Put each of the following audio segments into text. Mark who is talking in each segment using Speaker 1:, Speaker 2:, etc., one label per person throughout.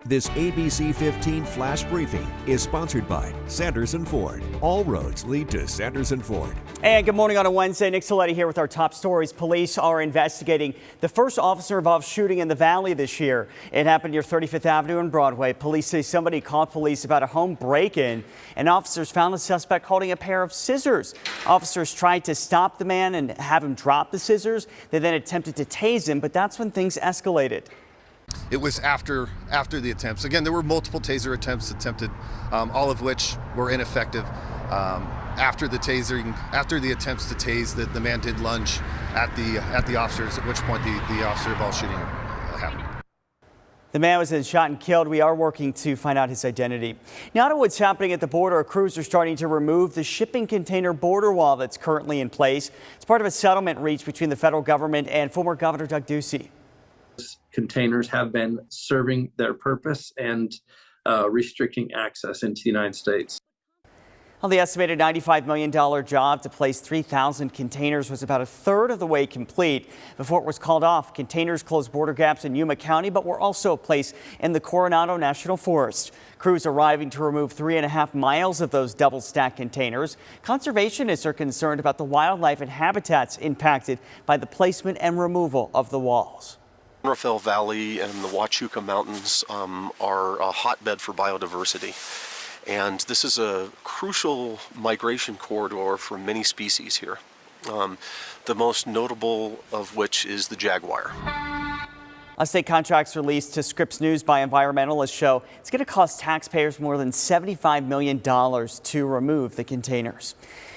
Speaker 1: This ABC15 flash briefing is sponsored by Sanderson Ford. All roads lead to Sanderson Ford.
Speaker 2: And good morning on a Wednesday. Nick Saletti here with our top stories. Police are investigating the first officer-involved shooting in the Valley this year. It happened near 35th Avenue and Broadway. Police say somebody called police about a home break-in, and officers found the suspect holding a pair of scissors. Officers tried to stop the man and have him drop the scissors. They then attempted to tase him, but that's when things escalated.
Speaker 3: It was after the attempts. Again, there were multiple taser attempts attempted, all of which were ineffective. After the attempts to tase, the man did lunge at the officers, at which point the officer-involved shooting happened.
Speaker 2: The man was then shot and killed. We are working to find out his identity. Now to what's happening at the border. Crews are starting to remove the shipping container border wall that's currently in place. It's part of a settlement reached between the federal government and former Governor Doug Ducey.
Speaker 4: Containers have been serving their purpose and restricting access into the United States.
Speaker 2: Well, the estimated $95 million job to place 3,000 containers was about a third of the way complete before it was called off. Containers closed border gaps in Yuma County, but were also placed in the Coronado National Forest. Crews arriving to remove 3.5 miles of those double-stacked containers. Conservationists are concerned about the wildlife and habitats impacted by the placement and removal of the walls.
Speaker 5: Raphael Valley and the Huachuca Mountains are a hotbed for biodiversity, and this is a crucial migration corridor for many species here, the most notable of which is the jaguar.
Speaker 2: A state contracts released to Scripps News by environmentalists show it's going to cost taxpayers more than $75 million to remove the containers.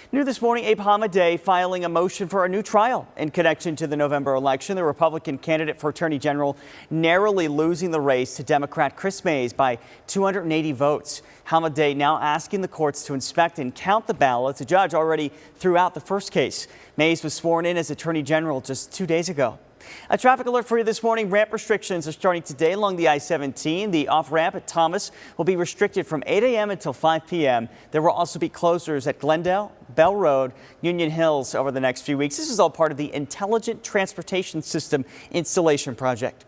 Speaker 2: New this morning, Hamadeh filing a motion for a new trial in connection to the November election. The Republican candidate for Attorney General narrowly losing the race to Democrat Chris Mays by 280 votes. Hamadeh now asking the courts to inspect and count the ballots. A judge already threw out the first case. Mays was sworn in as Attorney General just 2 days ago. A traffic alert for you this morning. Ramp restrictions are starting today along the I-17. The off-ramp at Thomas will be restricted from 8 a.m. until 5 p.m. There will also be closures at Glendale, Bell Road, Union Hills over the next few weeks. This is all part of the Intelligent Transportation System installation project.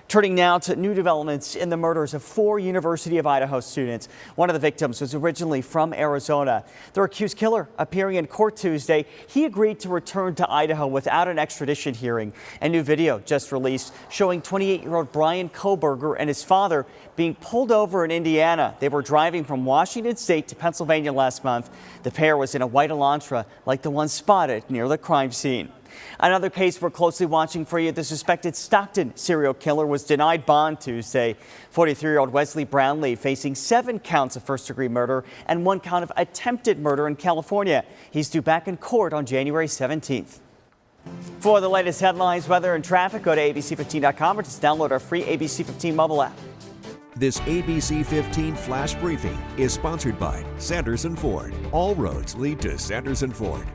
Speaker 2: Turning now to new developments in the murders of 4 University of Idaho students. One of the victims was originally from Arizona. Their accused killer appearing in court Tuesday. He agreed to return to Idaho without an extradition hearing. A new video just released showing 28-year-old Brian Koberger and his father being pulled over in Indiana. They were driving from Washington State to Pennsylvania last month. The pair was in a white Elantra like the one spotted near the crime scene. Another case we're closely watching for you. The suspected Stockton serial killer was denied bond Tuesday. 43-year-old Wesley Brownlee facing 7 counts of first-degree murder and 1 count of attempted murder in California. He's due back in court on January 17th. For the latest headlines, weather, and traffic, go to ABC15.com or just download our free ABC15 mobile app.
Speaker 1: This ABC15 flash briefing is sponsored by Sanderson Ford. All roads lead to Sanderson Ford.